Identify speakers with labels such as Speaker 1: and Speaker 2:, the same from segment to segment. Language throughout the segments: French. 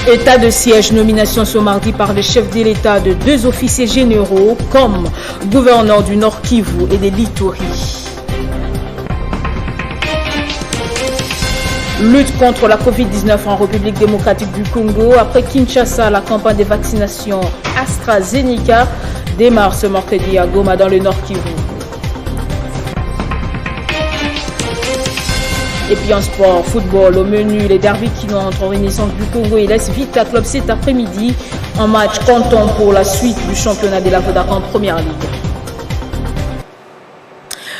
Speaker 1: État de siège, nomination ce mardi par le chef de l'État de 2 officiers généraux comme gouverneur du Nord Kivu et de l'Ituri. Lutte contre la Covid-19 en République démocratique du Congo. Après Kinshasa, la campagne de vaccination AstraZeneca démarre ce mercredi à Goma dans le Nord Kivu. Et puis en sport, football, au menu, les derbies qui entre Renaissance du Congo et l'Est Vita Club cet après-midi en match comptant pour la suite du championnat de la Vodacom Première Ligue.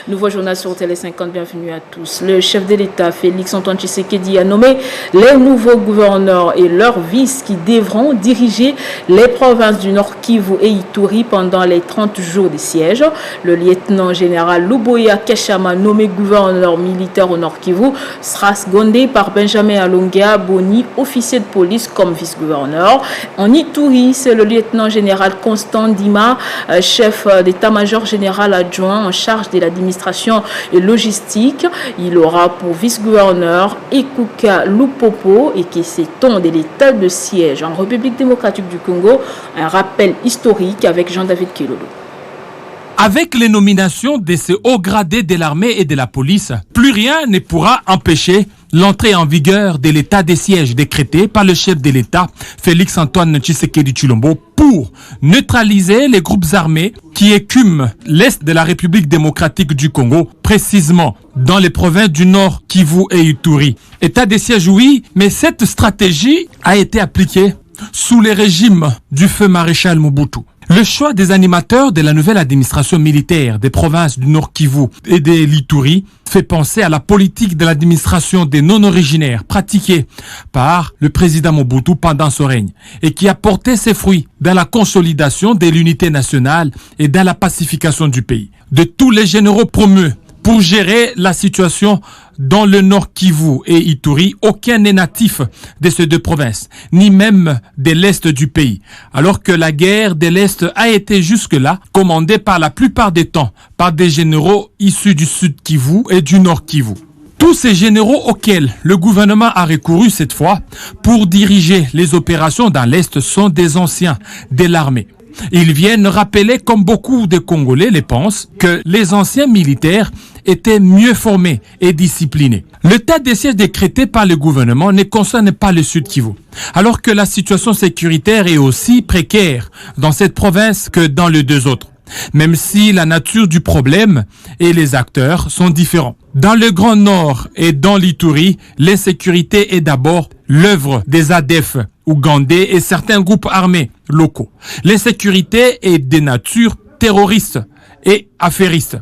Speaker 1: Nouveau journal sur Télé 50, bienvenue à tous. Le chef de l'État, Félix Antoine Tshisekedi, a nommé les nouveaux gouverneurs et leurs vices qui devront diriger les provinces du Nord Kivu et Ituri pendant les 30 jours de siège. Le lieutenant général Luboya Keshama, nommé gouverneur militaire au Nord Kivu, sera secondé par Benjamin Alonga Boni, officier de police comme vice-gouverneur. En Ituri, c'est le lieutenant général Constant Dima, chef d'état-major général adjoint en charge de l'administration et logistique. Il aura pour vice-gouverneur Ekuka Lupopo et qui s'étend de l'état de siège en République démocratique du Congo. Un rappel historique avec Jean-David Kilolo.
Speaker 2: Avec les nominations de ces hauts gradés de l'armée et de la police, plus rien ne pourra empêcher l'entrée en vigueur de l'état de siège décrété par le chef de l'État, Félix Antoine Tshisekedi Tshilombo, pour neutraliser les groupes armés qui écument l'Est de la République démocratique du Congo, précisément dans les provinces du Nord Kivu et Ituri. État de siège, oui, mais cette stratégie a été appliquée sous les régimes du feu maréchal Mobutu. Le choix des animateurs de la nouvelle administration militaire des provinces du Nord Kivu et de l'Ituri fait penser à la politique de l'administration des non-originaires pratiquée par le président Mobutu pendant son règne et qui a porté ses fruits dans la consolidation de l'unité nationale et dans la pacification du pays. De tous les généraux promus pour gérer la situation dans le Nord Kivu et Ituri, aucun n'est natif de ces deux provinces, ni même de l'Est du pays, alors que la guerre de l'Est a été jusque-là commandée par la plupart des temps par des généraux issus du Sud Kivu et du Nord Kivu. Tous ces généraux auxquels le gouvernement a recouru cette fois pour diriger les opérations dans l'Est sont des anciens de l'armée. Ils viennent rappeler, comme beaucoup de Congolais le pensent, que les anciens militaires étaient mieux formés et disciplinés. L'état de siège décrété par le gouvernement ne concerne pas le Sud Kivu, alors que la situation sécuritaire est aussi précaire dans cette province que dans les deux autres, même si la nature du problème et les acteurs sont différents. Dans le Grand Nord et dans l'Ituri, l'insécurité est d'abord l'œuvre des ADF ougandais et certains groupes armés locaux. L'insécurité est de nature terroriste et affairiste.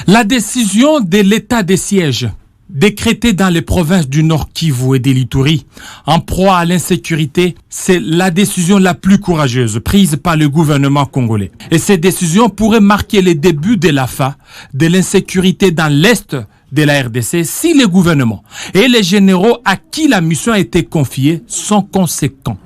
Speaker 2: La décision de l'état de siège décrété dans les provinces du Nord Kivu et de l'Ituri en proie à l'insécurité, c'est la décision la plus courageuse prise par le gouvernement congolais. Et cette décision pourrait marquer le début de la fin de l'insécurité dans l'Est de la RDC si le gouvernement et les généraux à qui la mission a été confiée sont conséquents.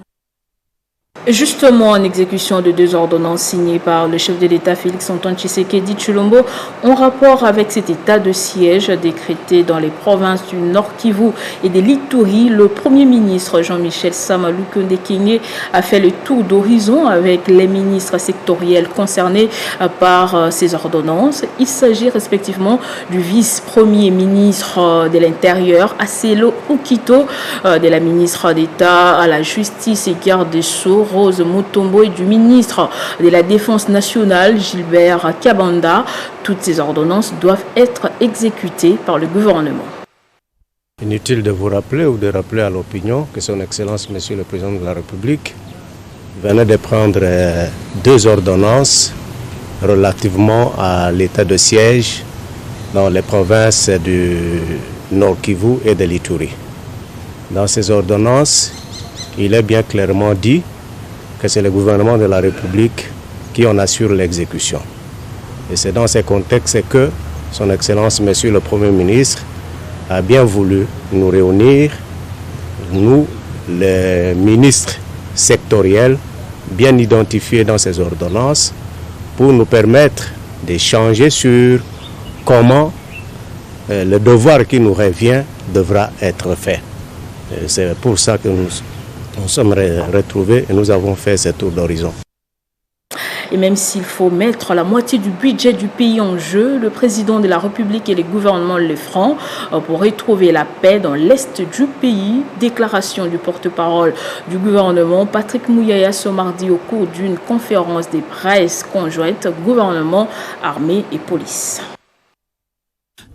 Speaker 1: Justement, en exécution de 2 ordonnances signées par le chef de l'État Félix Antoine Tshisekedi Tshilombo, en rapport avec cet état de siège décrété dans les provinces du Nord Kivu et de l'Ituri, le Premier ministre Jean-Michel Sama Lukonde Kenge a fait le tour d'horizon avec les ministres sectoriels concernés par ces ordonnances. Il s'agit respectivement du vice-premier ministre de l'Intérieur, Aselo Okito, de la ministre d'État à la Justice et garde des Sceaux, Rose Mutombo, et du ministre de la Défense nationale, Gilbert Kabanda. Toutes ces ordonnances doivent être exécutées par le gouvernement.
Speaker 3: Inutile de vous rappeler ou de rappeler à l'opinion que son Excellence, Monsieur le Président de la République, venait de prendre 2 ordonnances relativement à l'état de siège dans les provinces du Nord Kivu et de l'Ituri. Dans ces ordonnances, il est bien clairement dit que c'est le gouvernement de la République qui en assure l'exécution. Et c'est dans ces contextes que son Excellence, Monsieur le Premier ministre, a bien voulu nous réunir, nous, les ministres sectoriels, bien identifiés dans ces ordonnances, pour nous permettre d'échanger sur comment le devoir qui nous revient devra être fait. C'est pour ça que nous nous sommes retrouvés et nous avons fait ce tour d'horizon.
Speaker 1: Et même s'il faut mettre la moitié du budget du pays en jeu, le président de la République et les gouvernements le feront pour retrouver la paix dans l'est du pays. Déclaration du porte-parole du gouvernement Patrick Mouyaya ce mardi au cours d'une conférence des presse conjointe gouvernement, armée et police.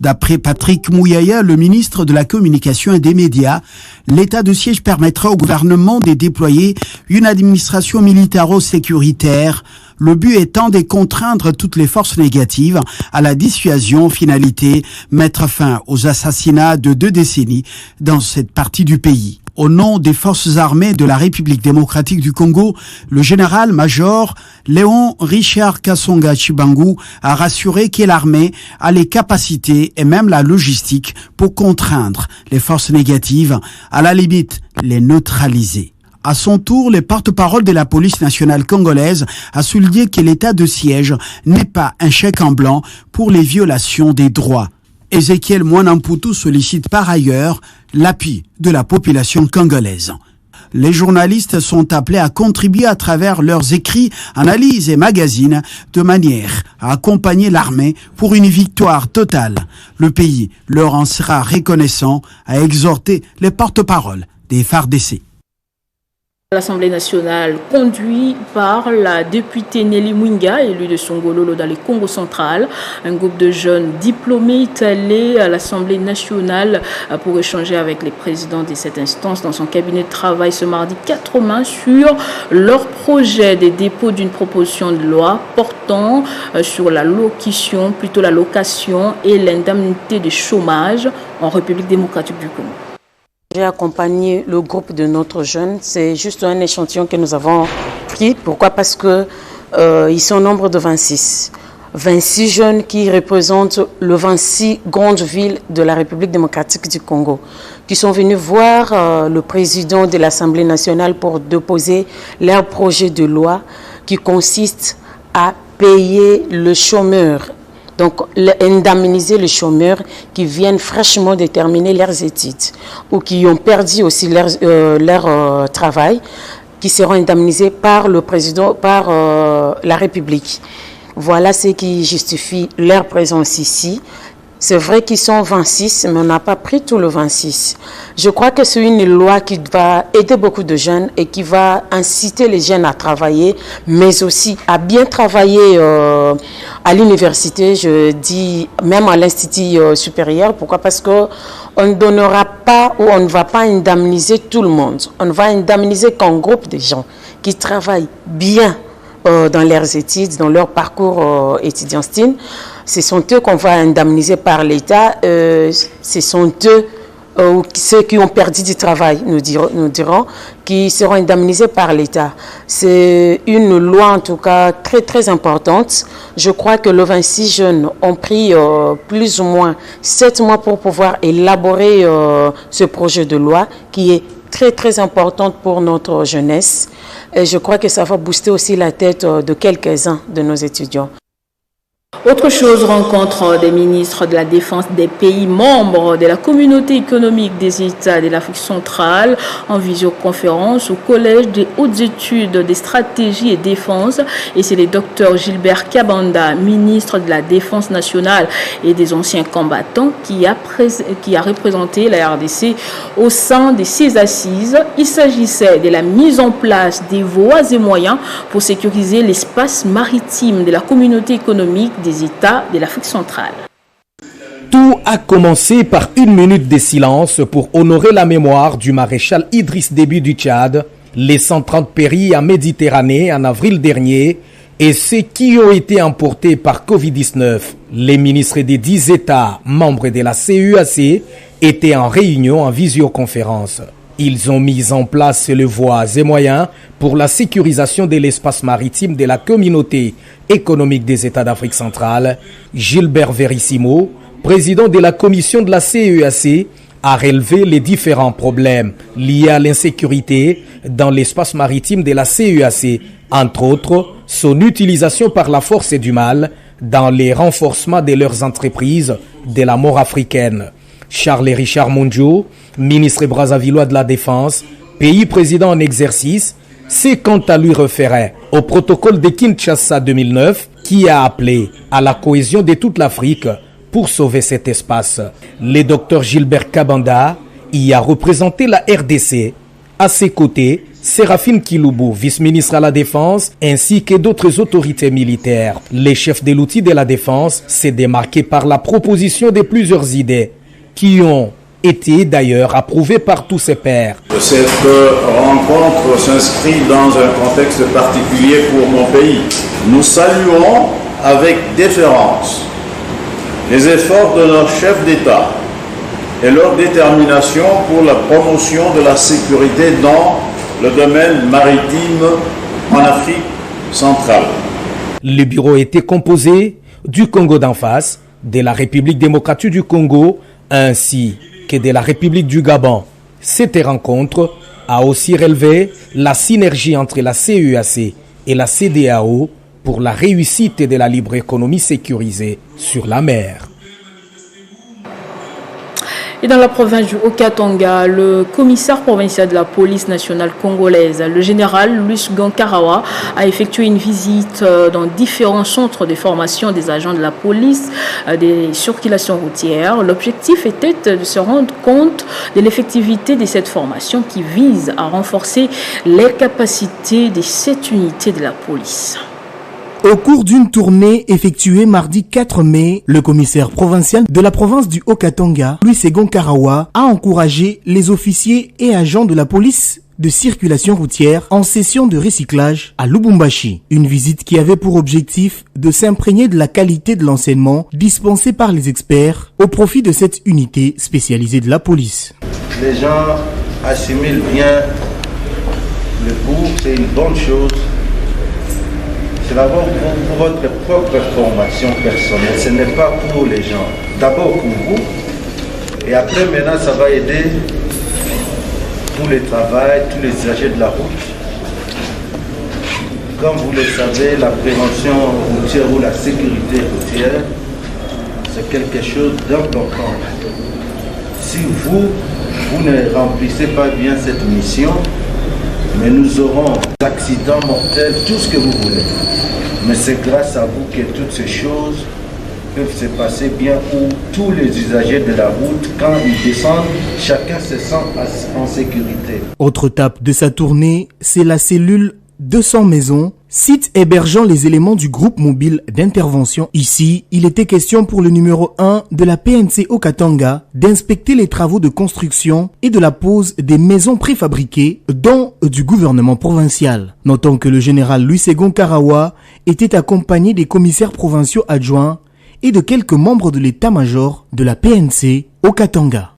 Speaker 4: D'après Patrick Mouyaya, le ministre de la Communication et des Médias, l'état de siège permettra au gouvernement de déployer une administration militaro-sécuritaire, le but étant de contraindre toutes les forces négatives à la dissuasion, finalité, mettre fin aux assassinats de 2 décennies dans cette partie du pays. Au nom des forces armées de la République démocratique du Congo, le général-major Léon Richard Kasonga Chibangu a rassuré que l'armée a les capacités et même la logistique pour contraindre les forces négatives, à la limite les neutraliser. À son tour, le porte-parole de la police nationale congolaise a souligné que l'état de siège n'est pas un chèque en blanc pour les violations des droits. Ezekiel Mwanamputu sollicite par ailleurs l'appui de la population congolaise. Les journalistes sont appelés à contribuer à travers leurs écrits, analyses et magazines de manière à accompagner l'armée pour une victoire totale. Le pays leur en sera reconnaissant, a exhorté les porte-paroles des FARDC.
Speaker 1: L'Assemblée nationale, conduit par la députée Nelly Mwinga, élue de Songololo dans le Congo central. Un groupe de jeunes diplômés est allé à l'Assemblée nationale pour échanger avec les présidents de cette instance dans son cabinet de travail ce mardi 4 mai sur leur projet de dépôt d'une proposition de loi portant sur la location et l'indemnité de chômage en République démocratique du Congo.
Speaker 5: J'ai accompagné le groupe de notre jeune. C'est juste un échantillon que nous avons pris. Pourquoi? Parce que ils sont au nombre de 26. 26 jeunes qui représentent les 26 grandes villes de la République démocratique du Congo, qui sont venus voir le président de l'Assemblée nationale pour déposer leur projet de loi qui consiste à payer le chômeur. Donc, indemniser les chômeurs qui viennent fraîchement de terminer leurs études ou qui ont perdu aussi leur travail, qui seront indemnisés par le président, par la République. Voilà ce qui justifie leur présence ici. C'est vrai qu'ils sont 26, mais on n'a pas pris tout le 26. Je crois que c'est une loi qui va aider beaucoup de jeunes et qui va inciter les jeunes à travailler, mais aussi à bien travailler à l'université, je dis même à l'institut supérieur. Pourquoi? Parce que on ne donnera pas ou on ne va pas indemniser tout le monde. On va indemniser qu'un groupe de gens qui travaillent bien dans leurs études, dans leur parcours étudiantin. Ce sont eux qu'on va indemniser par l'État. Ce sont eux, ceux qui ont perdu du travail, nous dirons, qui seront indemnisés par l'État. C'est une loi en tout cas très très importante. Je crois que les 26 jeunes ont pris plus ou moins 7 mois pour pouvoir élaborer ce projet de loi qui est très très importante pour notre jeunesse. Et je crois que ça va booster aussi la tête de quelques-uns de nos étudiants.
Speaker 1: Autre chose, rencontre des ministres de la Défense des pays membres de la communauté économique des États de l'Afrique centrale en visioconférence au Collège des hautes études des stratégies et défense. Et c'est le docteur Gilbert Kabanda, ministre de la Défense nationale et des anciens combattants, qui a représenté la RDC au sein de ces assises. Il s'agissait de la mise en place des voies et moyens pour sécuriser l'espace maritime de la communauté économique des États de l'Afrique centrale.
Speaker 6: Tout a commencé par 1 minute de silence pour honorer la mémoire du maréchal Idriss Déby du Tchad, les 130 péris en Méditerranée en avril dernier et ceux qui ont été emportés par Covid-19. Les ministres des 10 États membres de la CEAC étaient en réunion en visioconférence. Ils ont mis en place les voies et moyens pour la sécurisation de l'espace maritime de la communauté économique des États d'Afrique centrale. Gilbert Verissimo, président de la commission de la CEAC, a relevé les différents problèmes liés à l'insécurité dans l'espace maritime de la CEAC, entre autres son utilisation par la force du mal dans les renforcements de leurs entreprises de la mort africaine. Charles Richard Monjo, ministre brazzavillois de la Défense, pays président en exercice, s'est quant à lui référé au protocole de Kinshasa 2009 qui a appelé à la cohésion de toute l'Afrique pour sauver cet espace. Le docteur Gilbert Kabanda y a représenté la RDC. À ses côtés, Séraphine Kiloubou, vice-ministre à la Défense, ainsi que d'autres autorités militaires. Les chefs de l'outil de la Défense s'est démarqué par la proposition de plusieurs idées qui ont été d'ailleurs approuvées par tous ses pairs.
Speaker 7: Cette rencontre s'inscrit dans un contexte particulier pour mon pays. Nous saluons avec déférence les efforts de nos chefs d'État et leur détermination pour la promotion de la sécurité dans le domaine maritime en Afrique centrale.
Speaker 6: Le bureau était composé du Congo d'en face, de la République démocratique du Congo, ainsi que de la République du Gabon. Cette rencontre a aussi relevé la synergie entre la CEAC et la CEDEAO pour la réussite de la libre économie sécurisée sur la mer.
Speaker 1: Et dans la province du Haut-Katanga, le commissaire provincial de la police nationale congolaise, le général Luis Gonkarawa, a effectué une visite dans différents centres de formation des agents de la police des circulations routières. L'objectif était de se rendre compte de l'effectivité de cette formation qui vise à renforcer les capacités de cette unité de la police.
Speaker 8: Au cours d'une tournée effectuée mardi 4 mai, le commissaire provincial de la province du Haut-Katanga, Louis Gonkarawa, a encouragé les officiers et agents de la police de circulation routière en session de recyclage à Lubumbashi. Une visite qui avait pour objectif de s'imprégner de la qualité de l'enseignement dispensé par les experts au profit de cette unité spécialisée de la police.
Speaker 9: Les gens assimilent bien le cours, c'est une bonne chose. C'est d'abord pour votre propre formation personnelle, ce n'est pas pour les gens. D'abord pour vous, et après maintenant ça va aider tous les travails, tous les usagers de la route. Comme vous le savez, la prévention routière ou la sécurité routière, c'est quelque chose d'important. Si vous ne remplissez pas bien cette mission, mais nous aurons des accidents mortels, tout ce que vous voulez. Mais c'est grâce à vous que toutes ces choses peuvent se passer bien, où tous les usagers de la route, quand ils descendent, chacun se sent en sécurité.
Speaker 8: Autre étape de sa tournée, c'est la cellule 200 maisons, site hébergeant les éléments du groupe mobile d'intervention. Ici, il était question pour le numéro 1 de la PNC au Katanga d'inspecter les travaux de construction et de la pose des maisons préfabriquées, dont du gouvernement provincial. Notons que le général Louis Gonkarawa était accompagné des commissaires provinciaux adjoints et de quelques membres de l'état-major de la PNC au Katanga.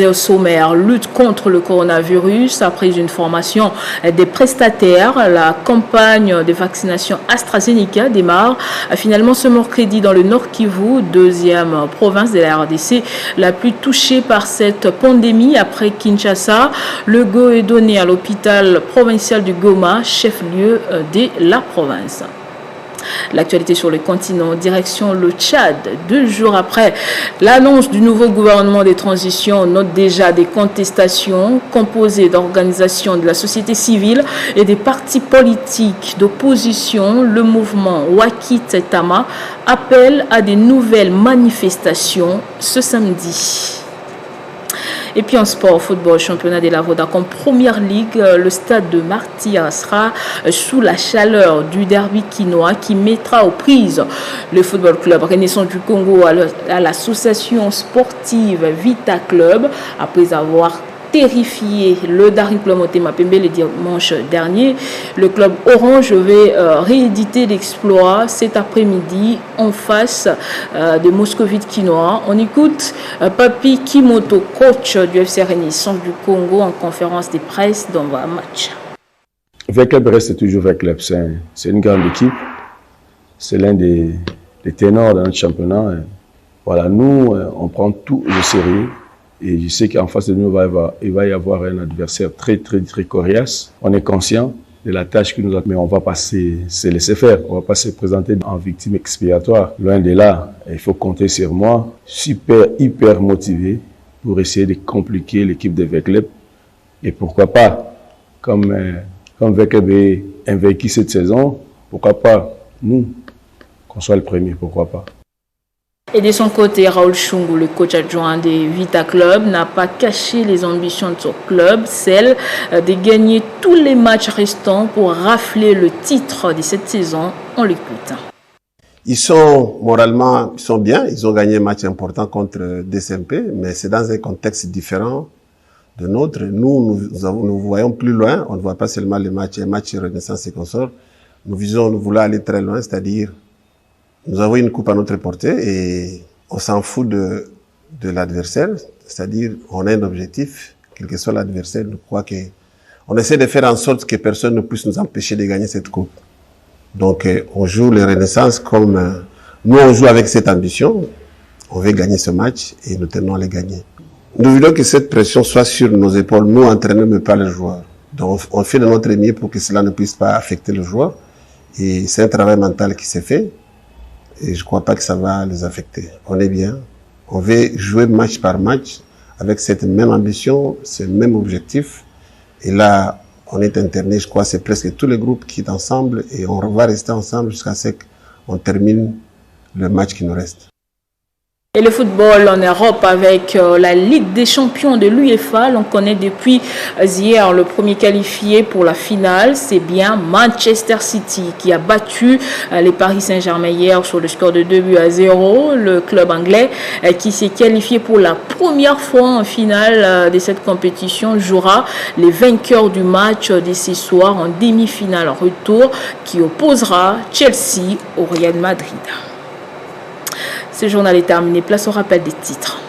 Speaker 1: Au sommaire, lutte contre le coronavirus après une formation des prestataires. La campagne de vaccination AstraZeneca démarre finalement ce mercredi dans le Nord Kivu, deuxième province de la RDC la plus touchée par cette pandémie après Kinshasa. Le go est donné à l'hôpital provincial du Goma, chef-lieu de la province. L'actualité sur le continent, direction le Tchad. 2 jours après l'annonce du nouveau gouvernement de transition, on note déjà des contestations composées d'organisations de la société civile et des partis politiques d'opposition. Le mouvement Wakit Tama appelle à des nouvelles manifestations ce samedi. Et puis en sport, football, championnat de la Vodacom Première Ligue, le stade de Martyr sera sous la chaleur du derby quinois qui mettra aux prises le football club Renaissance du Congo à l'association sportive Vita Club après avoir terrifié le Daring Club Motema Pembe le dimanche dernier. Le club Orange va rééditer l'exploit cet après-midi en face de Moscovite Quinoa. On écoute Papi Kimoto, coach du FC Renaissance du Congo en conférence de presse dans un match.
Speaker 10: VClub reste toujours VClub. C'est une grande équipe. C'est l'un des ténors de notre championnat. Voilà, nous, on prend tout au sérieux. Et je sais qu'en face de nous, il va y avoir un adversaire très coriace. On est conscient de la tâche que nous avons, mais on ne va pas se laisser faire. On ne va pas se présenter en victime expiatoire. Loin de là, il faut compter sur moi. Hyper motivé pour essayer de compliquer l'équipe de VClub Et pourquoi pas, comme VKB est invaincu cette saison, pourquoi pas nous, qu'on soit le premier, pourquoi pas.
Speaker 1: Et de son côté, Raoul Chungu, le coach adjoint des Vita Club, n'a pas caché les ambitions de son club, celle de gagner tous les matchs restants pour rafler le titre de cette saison. On l'écoute.
Speaker 11: Ils sont moralement, ils sont bien, ils ont gagné un match important contre DCMP, mais c'est dans un contexte différent de nôtre. Nous voyons plus loin, on ne voit pas seulement les matchs, un match Renaissance et consorts. Nous voulons aller très loin, c'est-à-dire nous avons une coupe à notre portée et on s'en fout de l'adversaire, c'est-à-dire on a un objectif, quel que soit l'adversaire, nous crois que on essaie de faire en sorte que personne ne puisse nous empêcher de gagner cette coupe. Donc on joue les Renaissances comme nous on joue avec cette ambition, on veut gagner ce match et nous tenons à les gagner. Nous voulons que cette pression soit sur nos épaules, nous entraîneurs mais pas les joueurs. Donc on fait de notre mieux pour que cela ne puisse pas affecter le joueur et c'est un travail mental qui s'est fait. Et je crois pas que ça va les affecter. On est bien. On veut jouer match par match avec cette même ambition, ce même objectif. Et là, on est interné, je crois, c'est presque tous les groupes qui sont ensemble et on va rester ensemble jusqu'à ce qu'on termine le match qui nous reste.
Speaker 1: Et le football en Europe avec la Ligue des champions de l'UEFA, l'on connaît depuis hier le premier qualifié pour la finale, c'est bien Manchester City qui a battu les Paris Saint-Germain hier sur le score de 2-0. Le club anglais qui s'est qualifié pour la première fois en finale de cette compétition jouera les vainqueurs du match de ce soir en demi-finale retour qui opposera Chelsea au Real Madrid. Ce journal est terminé. Place au rappel des titres.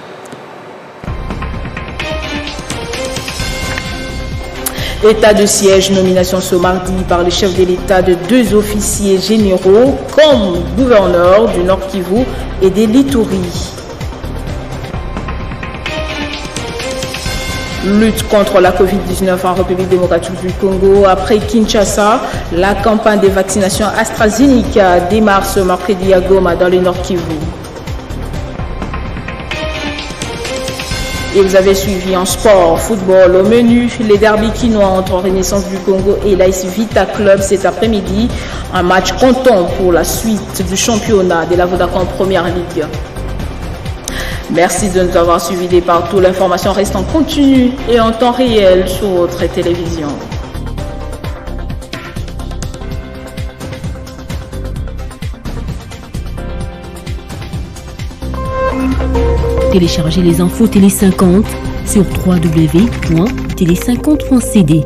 Speaker 1: État de siège, nomination ce mardi par le chef de l'État de 2 officiers généraux comme gouverneur du Nord Kivu et de l'Ituri. Lutte contre la Covid-19 en République démocratique du Congo. Après Kinshasa, la campagne de vaccination AstraZeneca démarre ce mercredi à Goma dans le Nord Kivu. Et vous avez suivi en sport, football au menu, les derbys quinois entre Renaissance du Congo et l'AS Vita Club cet après-midi. Un match comptant pour la suite du championnat de la Vodacom Première Ligue. Merci de nous avoir suivis de partout. L'information reste en continu et en temps réel sur votre télévision.
Speaker 12: Téléchargez les infos Télé 50 sur www.télé50.cd.